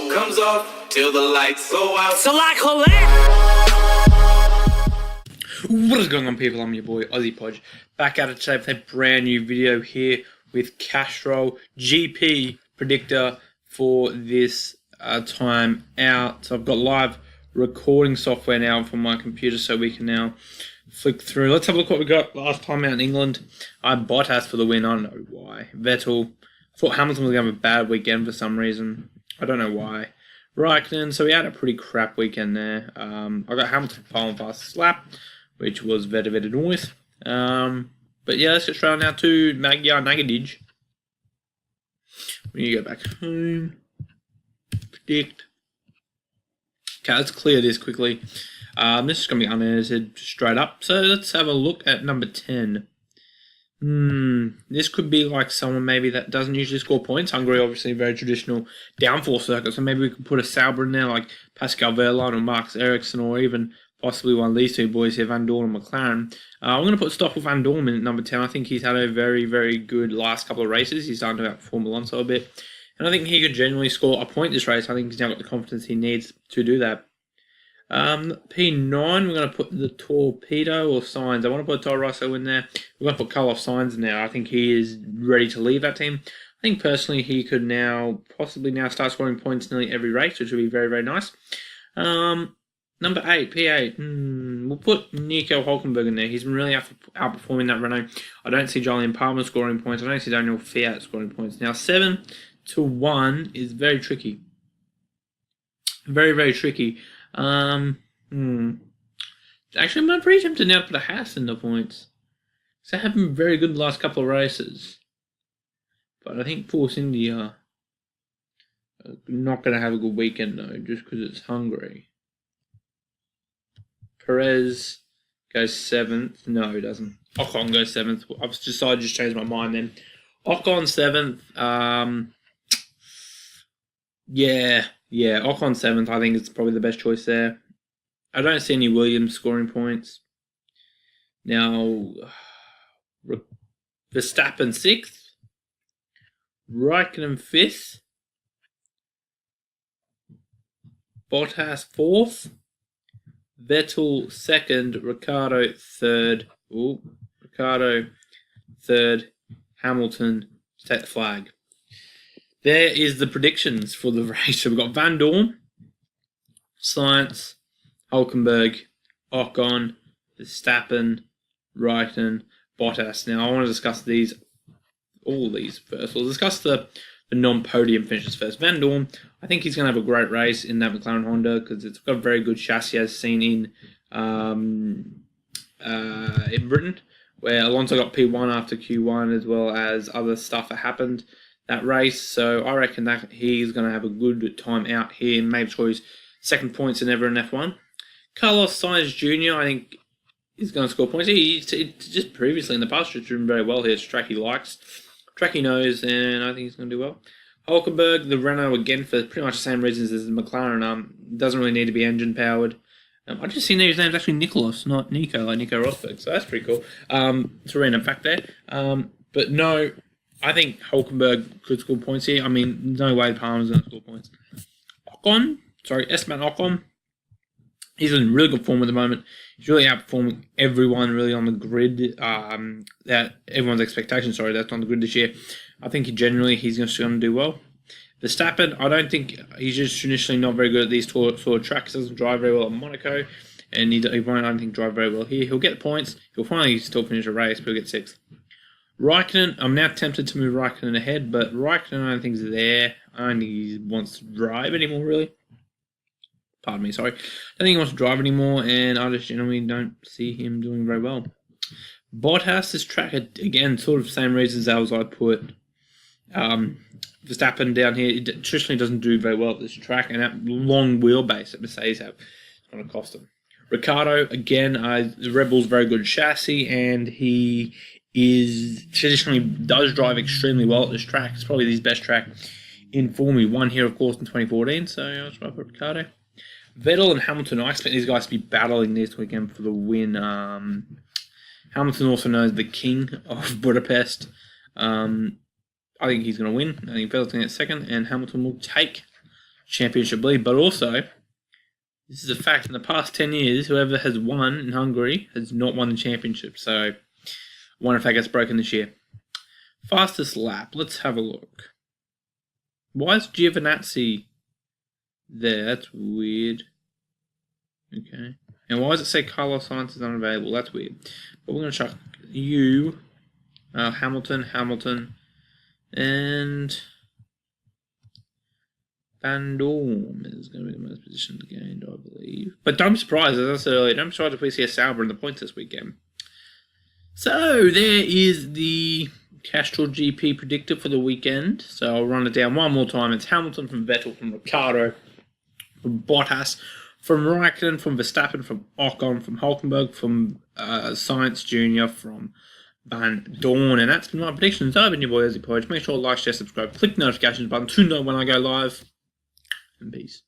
smoke comes off till the lights go out. So like What is going on, people? I'm your boy Aussie Podge, back at it today with a brand new video here with Castro GP predictor for this time out. So I've got live recording software now for my computer, so we can now flick through. Let's have a look what we got last time out in England. I had Bottas for the win. I don't know why. Vettel. I thought Hamilton was going to have a bad weekend for some reason. I don't know why. Raikkonen. So we had a pretty crap weekend there. I got Hamilton pole and fastest lap, which was very nice. But yeah, let's get straight on now to Magyar Nagadic. When you go back home, predict. Okay, let's clear this quickly. This is going to be unedited straight up. So let's have a look at number 10. This could be like someone maybe that doesn't usually score points. Hungary, obviously, a very traditional downforce circuit. So maybe we could put a Sauber in there like Pascal Wehrlein or Marcus Ericsson, or even possibly one of these two boys here, Van Dorn and McLaren. I'm going to put Stoffel Van Dorn in at number 10. I think he's had a very good last couple of races. He's starting to outperform Alonso a bit. And I think he could genuinely score a point this race. I think he's now got the confidence he needs to do that. P9, we're going to put the Torpedo or Sainz. I want to put Toro Rosso in there. We're going to put Carlos Sainz in there. I think he is ready to leave that team. I think personally he could now possibly start scoring points nearly every race, which would be very nice. Number 8, P8. We'll put Nico Hülkenberg in there. He's been really outperforming that Renault. I don't see Julian Palmer scoring points. I don't see Daniel Fiat scoring points. Now, 7 to 1 is very tricky. Very tricky. Actually, I'm pretty tempted now to put a Haas in the points. So they have been very good the last couple of races. But I think Force India are not going to have a good weekend, though, just because it's Hungary. Perez goes 7th. No, he doesn't. Ocon goes 7th. I've decided to just change my mind then. Ocon 7th. Yeah, Ocon 7th. I think it's probably the best choice there. I don't see any Williams scoring points. Now, Verstappen 6th. Raikkonen 5th. Bottas 4th. Vettel 2nd. Ricciardo 3rd. Ricciardo 3rd. Hamilton to take the flag. There is the predictions for the race. So we've got Van Dorn, Sainz, Hülkenberg, Ocon, Verstappen, Raikkonen, Bottas. Now I want to discuss all these first. We'll discuss the non-podium finishes first. Van Dorn, I think he's going to have a great race in that McLaren Honda because it's got a very good chassis as seen in Britain, where Alonso got P1 after Q1 as well as other stuff that happened that race. So I reckon that he's going to have a good time out here, maybe score his second points in ever in F1. Carlos Sainz Jr., I think, is going to score points. He just previously in the past has driven very well here. It's a track he likes, track he knows, and I think he's going to do well. Hülkenberg, the Renault, again, for pretty much the same reasons as the McLaren. Doesn't really need to be engine powered. I just seen his name's actually Nicholas, not Nico, like Nico Rosberg, so that's pretty cool. It's a random fact there. But no, I think Hülkenberg could score points here. I mean, no way Palmer's going to score points. Esteban Ocon, he's in really good form at the moment. He's really outperforming everyone really on the grid. That everyone's expectations. That's on the grid this year. I think he's going to do well. Verstappen, I don't think he's just traditionally not very good at these sort of tracks. Doesn't drive very well at Monaco, and he won't, I don't think, drive very well here. He'll get the points. He'll finally still finish a race, but he'll get 6th. Raikkonen, I'm now tempted to move Raikkonen ahead, but Raikkonen I don't think is there. I don't think he wants to drive anymore, really. Pardon me, sorry. I don't think he wants to drive anymore, and I just generally don't see him doing very well. Bottas, this track, again, sort of the same reasons as I put Verstappen down here. It traditionally doesn't do very well at this track, and that long wheelbase that Mercedes have is going to cost them. Ricciardo, again, the Red Bull's very good chassis, and he traditionally does drive extremely well at this track. It's probably his best track in Formula 1 here, of course, in 2014. So I'll try for Ricciardo. Vettel and Hamilton, I expect these guys to be battling this weekend for the win. Hamilton also knows the king of Budapest. I think he's going to win. I think Vettel's going to get second, and Hamilton will take championship lead. But also, this is a fact, in the past 10 years, whoever has won in Hungary has not won the championship. So, I wonder if that gets broken this year. Fastest lap. Let's have a look. Why is Giovinazzi there? That's weird. Okay. And why does it say Carlos Sainz is unavailable? That's weird. But we're going to chuck you, Hamilton, and Van Dorn is going to be the most positions gained, I believe. But don't be surprised, as I said earlier, don't be surprised if we see a Sauber in the points this weekend. So, there is the Castrol GP predictor for the weekend. So, I'll run it down one more time. It's Hamilton from Vettel, from Ricciardo, from Bottas, from Raikkonen, from Verstappen, from Ocon, from Hulkenberg, from Sainz Jr., from Van Dorn. And that's been my predictions. I've been your boy, Ozzy Porridge. Make sure to like, share, subscribe, click the notifications button to know when I go live. And peace.